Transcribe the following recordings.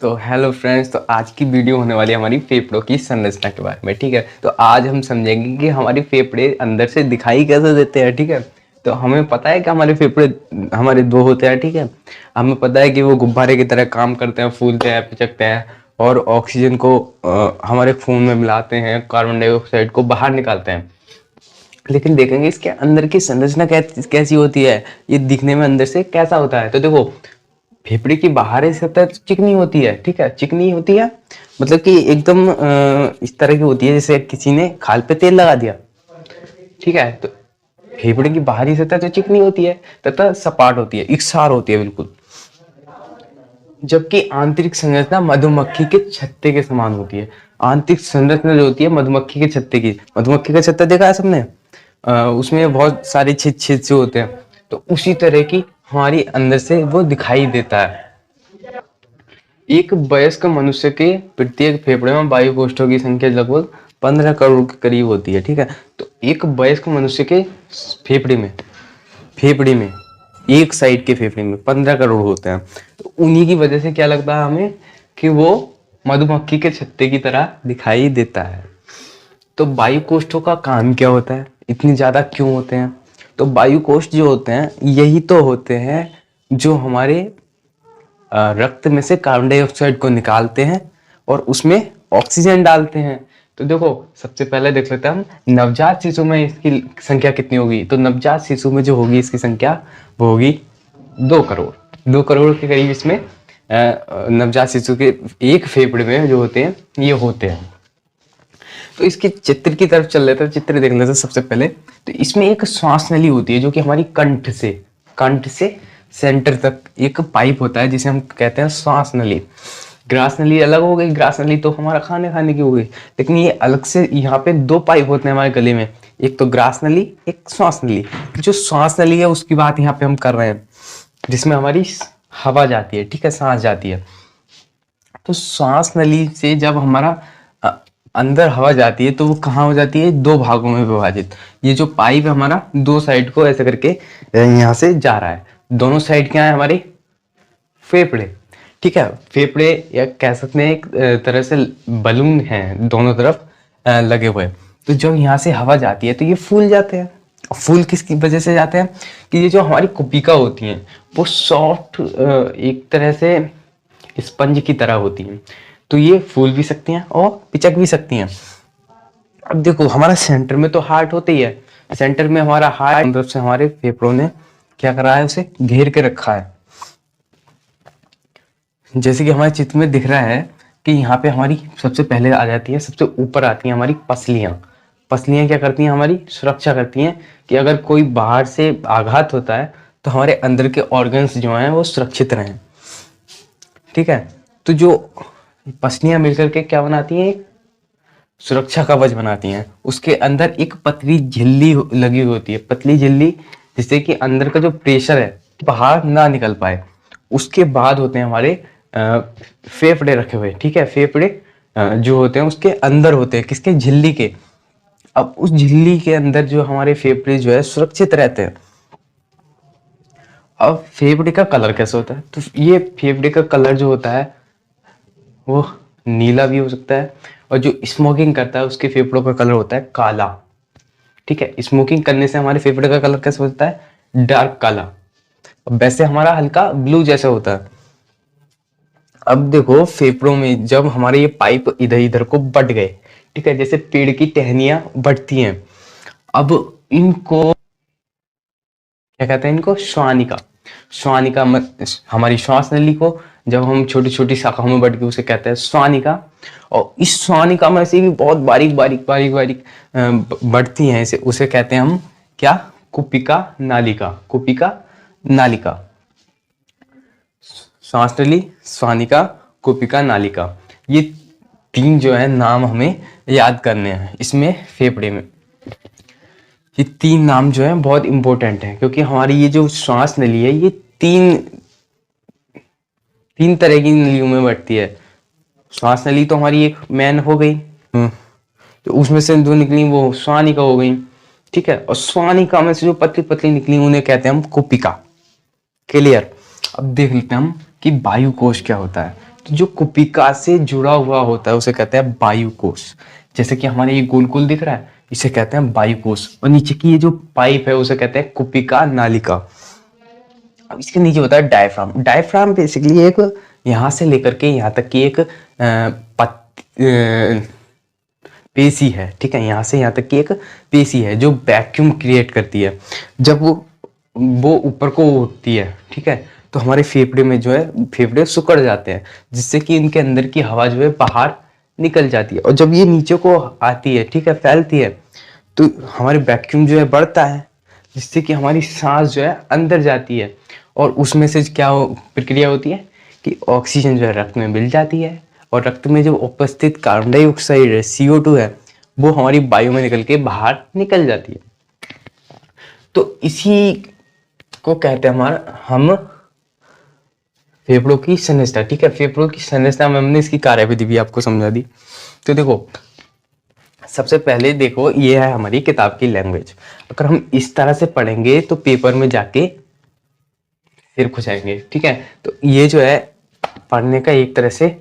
तो hello friends, तो आज की वीडियो होने वाली है हमारी फेफड़ों की संरचना के बारे में। ठीक है, तो आज हम समझेंगे कि हमारे फेफड़े अंदर से दिखाई कैसे देते हैं। ठीक है, तो हमें पता है कि हमारे फेफड़े हमारे दो होते हैं। ठीक है, हमें पता है कि वो गुब्बारे की तरह काम करते हैं, फूलते हैं, पिचकते हैं और ऑक्सीजन को हमारे खून में मिलाते हैं, कार्बन डाइऑक्साइड को बाहर निकालते हैं। लेकिन देखेंगे इसके अंदर की संरचना कैसी होती है, ये दिखने में अंदर से कैसा होता है। तो देखो, फेफड़े की बाहरी सतह चिकनी होती है। ठीक है, चिकनी होती है मतलब कि एकदम इस तरह की होती है जैसे किसी ने खाल पे तेल लगा दिया। ठीक है, तो फेफड़े की बाहरी सतह तो चिकनी होती है तथा सपाट होती है, इकसार होती है बिल्कुल। जबकि आंतरिक संरचना मधुमक्खी के छत्ते के समान होती है। आंतरिक संरचना जो होती है मधुमक्खी के छत्ते की, मधुमक्खी का छत्ता देखा है सबने, उसमें बहुत सारे छेद छेद से होते हैं, तो उसी तरह की हमारी अंदर से वो दिखाई देता है। एक वयस्क मनुष्य के प्रत्येक फेफड़े में वायु कोष्ठों की संख्या लगभग 15 करोड़ के करीब होती है। ठीक है, तो एक वयस्क मनुष्य के फेफड़े में एक साइड के फेफड़े में 15 करोड़ होते हैं। तो उन्हीं की वजह से क्या लगता है हमें कि वो मधुमक्खी के छत्ते की तरह दिखाई देता है। तो वायु कोष्ठों का काम क्या होता है, इतनी ज्यादा क्यों होते हैं? तो वायु कोष्ठ जो होते हैं यही तो होते हैं जो हमारे रक्त में से कार्बन डाइऑक्साइड को निकालते हैं और उसमें ऑक्सीजन डालते हैं। तो देखो, सबसे पहले देख लेते हैं हम नवजात शिशु में इसकी संख्या कितनी होगी। तो नवजात शिशु में जो होगी इसकी संख्या वो होगी 2 करोड़ के करीब। इसमें नवजात शिशु के एक फेफड़े में जो होते हैं ये होते हैं। तो इसके चित्र की तरफ चल लेते हैं, चित्र देख लेते हैं सबसे पहले। तो इसमें एक श्वास नली होती है जो कि हमारी कंठ से सेंटर तक एक पाइप होता है जिसे हम कहते हैं श्वास नली। ग्रास नली अलग हो गई, ग्रास नली तो हमारा खाने की हो गई, लेकिन ये अलग से यहाँ पे 2 पाइप होते हैं हमारे गले में, एक तो ग्रास नली, एक श्वास नली। जो श्वास नली है उसकी बात यहाँ पे हम कर रहे हैं, जिसमें हमारी हवा जाती है। ठीक है, सांस जाती है। तो श्वास नली से जब हमारा अंदर हवा जाती है तो वो कहाँ हो जाती है, 2 भागों में विभाजित। ये जो पाइप है हमारा 2 साइड को ऐसे करके यहाँ से जा रहा है। दोनों साइड क्या है हमारे फेफड़े। ठीक है, फेफड़े या कह सकते हैं एक तरह से बलून हैं दोनों तरफ लगे हुए। तो जब यहाँ से हवा जाती है तो ये फूल जाते हैं। फूल किसकी वजह से जाते हैं कि ये जो हमारी कुपिका होती हैं वो सॉफ्ट एक तरह से स्पंज की तरह होती हैं, तो ये फूल भी सकती हैं और पिचक भी सकती हैं। अब देखो, हमारा सेंटर में तो हार्ट होता ही है। सेंटर में हमारा हार्ट मतलब से हमारे फेफड़ों ने क्या करा है, उसे घेर के रखा है। जैसे कि हमारे चित्र में दिख रहा है कि यहाँ पे हमारी सबसे पहले आ जाती है, सबसे ऊपर आती है हमारी पसलियां। पसलियां क्या करती हैं, हमारी सुरक्षा करती हैं कि अगर कोई बाहर से आघात होता है तो हमारे अंदर के ऑर्गन्स जो हैं वो सुरक्षित रहें। ठीक है, तो जो पसलियां मिलकर के क्या बनाती हैं, एक सुरक्षा कवच बनाती हैं। उसके अंदर एक पतली झिल्ली लगी होती है, पतली झिल्ली, जिससे कि अंदर का जो प्रेशर है बाहर ना निकल पाए। उसके बाद होते हैं हमारे फेफड़े रखे हुए। ठीक है, फेफड़े जो होते हैं उसके अंदर होते हैं, किसके, झिल्ली के। अब उस झिल्ली के अंदर जो हमारे फेफड़े जो है सुरक्षित रहते हैं। अब फेफड़े का कलर कैसे होता है, तो ये फेफड़े का कलर जो होता है वो नीला भी हो सकता है, और जो स्मोकिंग करता है उसके फेफड़ों का कलर होता है काला। ठीक है, स्मोकिंग करने से हमारे फेफड़े का कलर कैसे होता है, डार्क काला। वैसे हमारा हल्का ब्लू जैसा होता है। अब देखो, फेफड़ों में जब हमारे ये पाइप इधर इधर को बट गए, ठीक है, जैसे पेड़ की टहनियां बढ़ती हैं, अब इनको क्या कहते हैं, इनको श्वानिका। श्वानिका हमारी श्वास नली को जब हम छोटी छोटी शाखाओं में बढ़ के उसे कहते हैं श्वानिका। और इस श्वानिका में से भी बहुत बारीक बारीक बारीक बारीक बढ़ती हैं, इसे उसे कहते हैं हम क्या, कुपिका नालिका। कुपिका नालिका, श्वास नली, श्वानिका, कुपिका नालिका, ये 3 जो है नाम हमें याद करने हैं इसमें फेफड़े में। ये 3 नाम जो है बहुत इंपॉर्टेंट है, क्योंकि हमारी ये जो श्वास नली है ये तीन तरह की नलियों में बढ़ती है। श्वास नली तो हमारी एक मेन हो गई, तो उसमें से जो निकली वो श्वानिका हो गई। ठीक है, और श्वानिका में से जो पतली पतली निकली उन्हें कहते हैं हम कुपिका। क्लियर। अब देख लेते हैं हम कि वायु कोश क्या होता है। तो जो कुपिका से जुड़ा हुआ होता है उसे कहते हैं वायु कोश। जैसे कि हमारे ये गोल गोल दिख रहा है, इसे कहते हैं वायु कोश। और नीचे की ये जो पाइप है उसे कहते हैं कुपिका नालिका। अब इसके नीचे होता है डायफ्राम। डायफ्राम बेसिकली एक यहाँ से लेकर के यहाँ तक की एक पेशी है, ठीक है। यहाँ से यहाँ तक की एक पेशी है जो वैक्यूम क्रिएट करती है। जब वो ऊपर को उठती है, ठीक है, तो हमारे फेफड़े में जो है फेफड़े सिकुड़ जाते हैं, जिससे कि इनके अंदर की हवा जो है बाहर निकल जाती है। और जब ये नीचे को आती है, ठीक है, फैलती है, तो हमारे वैक्यूम जो है बढ़ता है, जिससे कि हमारी सांस जो है अंदर जाती है। और उसमें से क्या प्रक्रिया होती है कि ऑक्सीजन जो है रक्त में मिल जाती है, और रक्त में जो उपस्थित कार्बन डाइऑक्साइड है, CO2 है, वो हमारी वायु में निकल के बाहर निकल जाती है। तो इसी को कहते हैं हम फेफड़ों की संरचना, ठीक है। फेफड़ों की संरचना में हमने इसकी कार्यविधि भी आपको समझा दी। तो देखो, सबसे पहले देखो, ये है हमारी किताब की लैंग्वेज। अगर हम इस तरह से पढ़ेंगे तो पेपर में जाके सिर खुजाएंगे, ठीक है। तो ये जो है पढ़ने का एक तरह से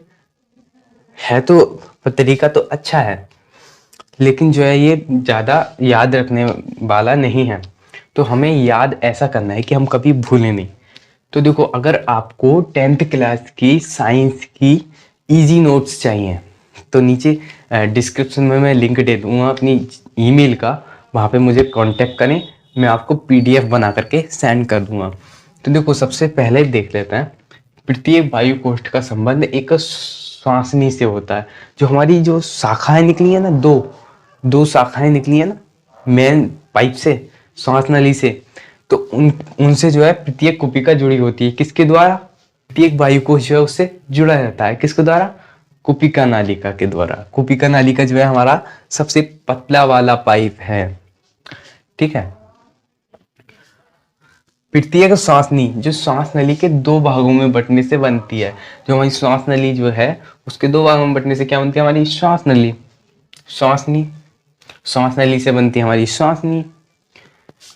है तो तरीका तो अच्छा है, लेकिन जो है ये ज़्यादा याद रखने वाला नहीं है। तो हमें याद ऐसा करना है कि हम कभी भूलें नहीं। तो देखो, अगर आपको 10th क्लास की साइंस की इजी नोट्स चाहिए तो नीचे डिस्क्रिप्शन में मैं लिंक दे दूंगा अपनी ईमेल का, वहाँ पे मुझे कांटेक्ट करें, मैं आपको PDF बना करके सेंड कर दूंगा। तो देखो, सबसे पहले देख लेते हैं, प्रत्येक वायु कोष्ठ का संबंध एक श्वासनी से होता है। जो हमारी जो शाखाएं निकली है ना, दो शाखाएं निकली है ना मेन पाइप से, श्वास नली से, तो उनसे जो है प्रत्येक कुपिका जुड़ी होती है। किसके द्वारा? प्रत्येक वायु कोश जो है उससे जुड़ा रहता है। किसके द्वारा? कुपिका नालिका के द्वारा। कुपिका नालिका जो है हमारा सबसे पतला वाला पाइप है, ठीक है। प्रत्येक श्वासनी जो श्वास नली के 2 भागों में बंटने से बनती है। जो हमारी श्वास नली जो है उसके 2 भागों में बंटने से क्या बनती है? हमारी श्वास नली। श्वासनी, श्वास नली से बनती है हमारी श्वासनी।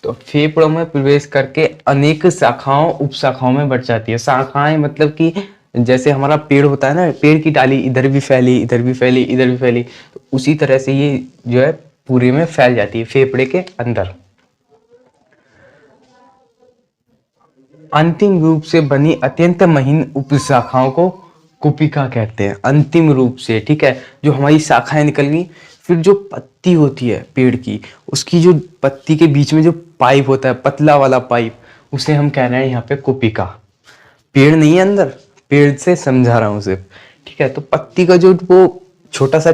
तो फेफड़ों में प्रवेश करके अनेक शाखाओं उपशाखाओं में बढ़ जाती है। शाखाएं मतलब कि जैसे हमारा पेड़ होता है ना, पेड़ की डाली इधर भी फैली, इधर भी फैली, इधर भी फैली, तो उसी तरह से ये जो है पूरे में फैल जाती है फेफड़े के अंदर। अंतिम रूप से बनी अत्यंत महीन उपशाखाओं को कुपिका कहते हैं। अंतिम रूप से, ठीक है, जो हमारी शाखाएं निकल गई, फिर जो पत्ती होती है पेड़ की, उसकी जो पत्ती के बीच में जो पाइप होता है, पतला वाला पाइप, उसे हम कह रहे हैं यहाँ पे कुपिका। पेड़ नहीं है अंदर, पेड़ से समझा रहा हूँ सिर्फ, ठीक है। तो पत्ती का जो वो छोटा सा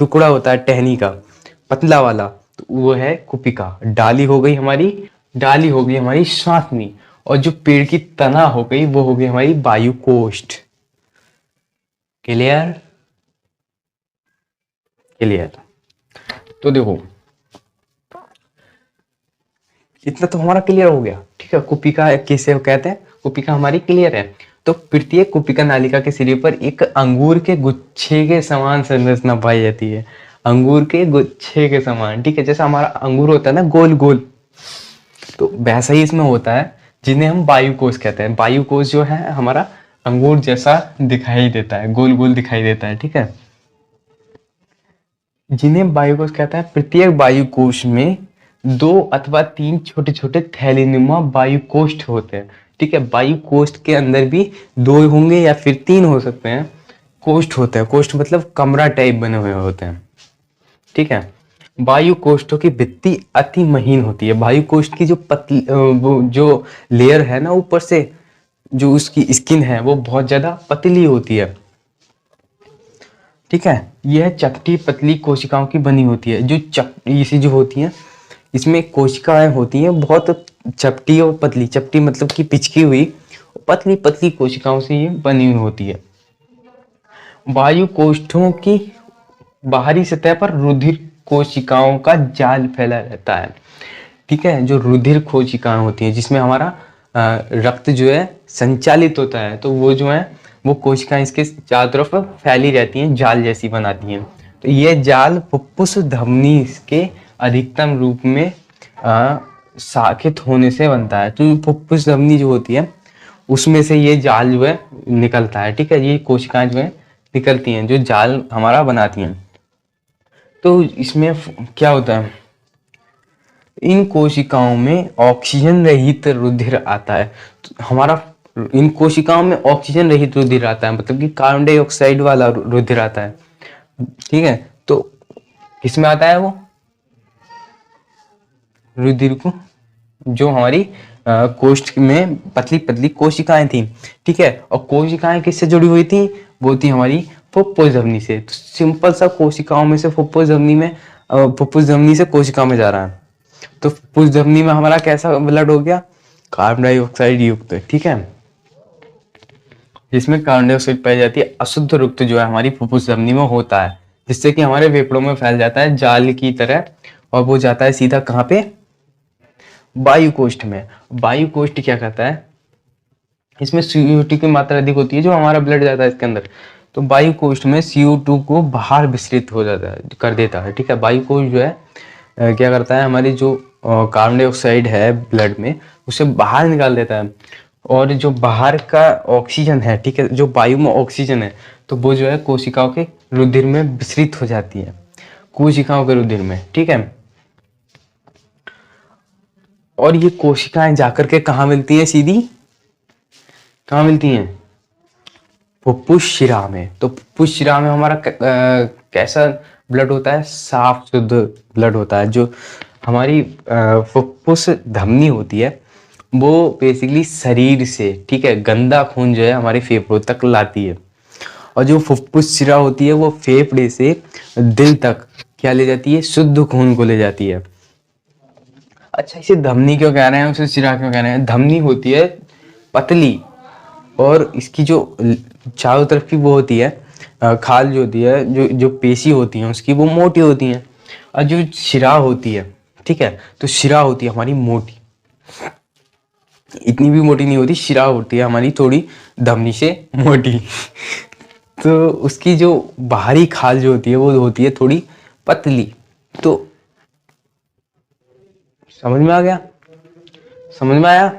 टुकड़ा होता है टहनी का, पतला वाला, तो वो है कुपिका। डाली हो गई हमारी श्वासनी, और जो पेड़ की तना हो गई वो हो गई हमारी वायु कोष्ठ। क्लियर? क्लियर। तो देखो, इतना तो हमारा क्लियर हो गया, ठीक है। कुपिका किसे कहते हैं? कुपिका हमारी क्लियर है। तो प्रत्येक कुपिका नालिका के सिरे पर एक अंगूर के गुच्छे के समान संरचना पाई जाती है। अंगूर के गुच्छे के समान, ठीक है। जैसा हमारा अंगूर होता है ना गोल गोल, तो वैसा ही इसमें होता है, जिन्हें हम वायु कोश कहते हैं। वायु कोश जो है हमारा अंगूर जैसा दिखाई देता है, गोल गोल दिखाई देता है, ठीक है। जिन्हें वायु कोश कहते हैं। प्रत्येक वायु कोश में 2 अथवा 3 छोटे छोटे थैलीनुमा वायु कोष्ठ होते हैं, ठीक है। वायु कोष्ठ के अंदर भी 2 होंगे या फिर 3 हो सकते हैं, कोष्ठ होते हैं। कोष्ठ मतलब कमरा टाइप बने हुए होते हैं, ठीक है। वायु कोष्ठों की भित्ति अति महीन होती है। वायु कोष्ठ की जो पतली वो जो लेयर है ना ऊपर से, जो उसकी स्किन है वो बहुत ज्यादा पतली होती है, ठीक है। यह चपटी पतली कोशिकाओं की बनी होती है। इसी जो होती है, इसमें कोशिकाएं होती हैं बहुत चपटी और पतली। चपटी मतलब कि पिचकी हुई, पतली पतली कोशिकाओं से ये बनी हुई होती है। वायु कोष्ठों की बाहरी सतह पर रुधिर कोशिकाओं का जाल फैला रहता है, ठीक है। जो रुधिर कोशिकाएं होती हैं जिसमें हमारा रक्त जो है संचालित होता है, तो वो जो है वो कोशिकाएं इसके चारों तरफ फैली रहती हैं, जाल जैसी बनाती हैं। तो ये जाल फुफ्फुस धमनी के अधिकतम रूप में शाखित होने से बनता है। तो फुफ्फुस धमनी जो होती है उसमें से ये जाल जो है निकलता है, ठीक है। ये कोशिकाएं जो है निकलती हैं, जो जाल हमारा बनाती हैं। तो इसमें क्या होता है, इन कोशिकाओं में ऑक्सीजन रहित रुधिर आता है। तो हमारा इन कोशिकाओं में ऑक्सीजन रहित रुधिर आता है, मतलब कि कार्बन डाइऑक्साइड वाला रुधिर आता है, ठीक है। तो किसमें आता है वो रुधिर को, जो हमारी कोष्ठ में पतली पतली कोशिकाएं थी, ठीक है। और कोशिकाएं किससे जुड़ी हुई थी, वो थी हमारी फुफ्फुस धमनी से। तो सिंपल सा कोशिकाओं में से फुफ्फुस धमनी में, फुफ्फुस धमनी से कोशिका में जा रहा है। तो फुफ्फुस धमनी में हमारा कैसा ब्लड हो गया, कार्बन डाइऑक्साइड युक्त, ठीक है। जिसमें कार्बन डाइऑक्साइड पाई जाती है, अशुद्ध रुक्त जो है हमारी फुफ्फुस धमनी में होता है, जिससे कि हमारे फेफड़ों में फैल जाता है जाल की तरह, और वो जाता है सीधा कहाँ पे, वायु कोष्ठ में। वायु कोष्ठ क्या कहता है, इसमें CO2 की मात्रा अधिक होती है, जो हमारा ब्लड जाता है इसके अंदर। तो वायु कोष्ठ में CO2 को बाहर विसरित हो जाता है, कर देता है, ठीक है। वायु कोष्ठ जो है क्या करता है, हमारी जो कार्बन डाइऑक्साइड है ब्लड में, उसे बाहर निकाल देता है। और जो बाहर का ऑक्सीजन है, ठीक है, जो वायु में ऑक्सीजन है, तो वो जो है कोशिकाओं के रुधिर में विसरित हो जाती है, कोशिकाओं के रुधिर में, ठीक है। और ये कोशिकाएं जाकर के कहाँ मिलती हैं, सीधी कहाँ मिलती हैं, फुफ्फुस शिरा में। तो फुफ्फुस शिरा में हमारा कैसा ब्लड होता है, साफ शुद्ध ब्लड होता है। जो हमारी फुफ्फुस धमनी होती है, वो बेसिकली शरीर से, ठीक है, गंदा खून जो है हमारे फेफड़ों तक लाती है। और जो फुफ्फुस शिरा होती है, वो फेफड़े से दिल तक क्या ले जाती है, शुद्ध खून को ले जाती है। अच्छा, इसे धमनी क्यों कह रहे हैं, उसे शिरा क्यों कह रहे हैं। धमनी होती है पतली, और इसकी जो चारों तरफ की वो होती है खाल जो होती है, जो जो पेशी होती है उसकी, वो मोटी होती है। और जो शिरा होती है, ठीक है, तो शिरा होती है हमारी मोटी, इतनी भी मोटी नहीं होती, शिरा होती है हमारी थोड़ी धमनी से मोटी। तो उसकी जो बाहरी खाल जो होती है, वो होती है थोड़ी पतली। तो समझ में आ गया, समझ में आया।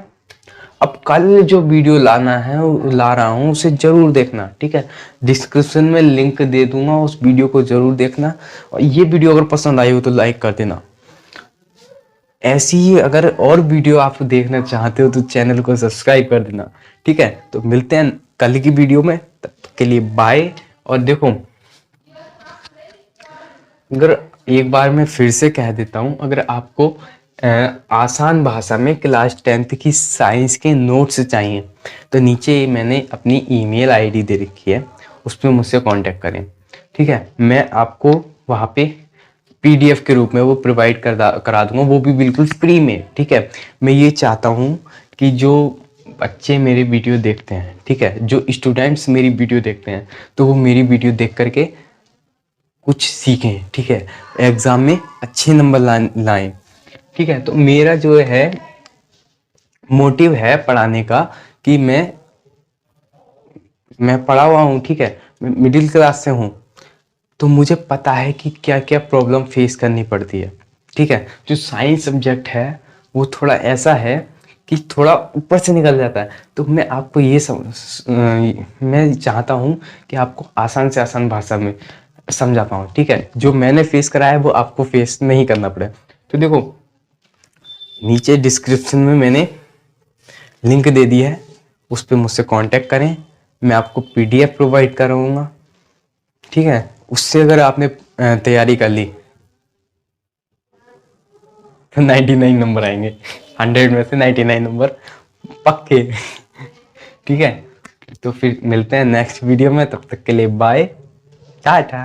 अब कल जो वीडियो लाना है, ला रहा हूँ, उसे जरूर देखना, ठीक है। डिस्क्रिप्शन में लिंक दे दूंगा, उस वीडियो को जरूर देखना। और ये वीडियो अगर पसंद आई हो तो लाइक कर देना। ऐसी ही अगर और वीडियो आप देखना चाहते हो तो चैनल को सब्सक्राइब कर देना, ठीक है। तो मिलते हैं कल की वीडियो में, तब तक के लिए बाय। और देखो, अगर एक बार मैं फिर से कह देता हूँ, अगर आपको आसान भाषा में क्लास 10th की साइंस के नोट्स चाहिए, तो नीचे मैंने अपनी ईमेल आईडी दे रखी है, उस पर मुझसे कांटेक्ट करें, ठीक है। मैं आपको वहाँ पे PDF के रूप में वो प्रोवाइड करा दूंगा, वो भी बिल्कुल फ्री में, ठीक है। मैं ये चाहता हूँ कि जो बच्चे मेरी वीडियो देखते हैं, ठीक है, जो स्टूडेंट्स मेरी वीडियो देखते हैं, तो वो मेरी वीडियो देख करके कुछ सीखें, ठीक है, एग्ज़ाम में अच्छे नंबर लाएं, ठीक है। तो मेरा जो है मोटिव है पढ़ाने का, कि मैं पढ़ा हुआ हूँ, ठीक है, मैं मिडिल क्लास से हूँ, तो मुझे पता है कि क्या क्या प्रॉब्लम फेस करनी पड़ती है, ठीक है। जो साइंस सब्जेक्ट है वो थोड़ा ऐसा है कि थोड़ा ऊपर से निकल जाता है। तो मैं आपको ये मैं चाहता हूँ कि आपको आसान से आसान भाषा में समझा पाऊँ, ठीक है। जो मैंने फेस करा है वो आपको फेस नहीं करना पड़े। तो देखो, नीचे डिस्क्रिप्शन में मैंने लिंक दे दी है, उस पर मुझसे कांटेक्ट करें, मैं आपको PDF प्रोवाइड कराऊंगा, ठीक है। उससे अगर आपने तैयारी कर ली तो 99 नंबर आएंगे, 100 में से 99 नंबर पक्के। ठीक है, तो फिर मिलते हैं नेक्स्ट वीडियो में, तब तक के लिए बाय, टाटा।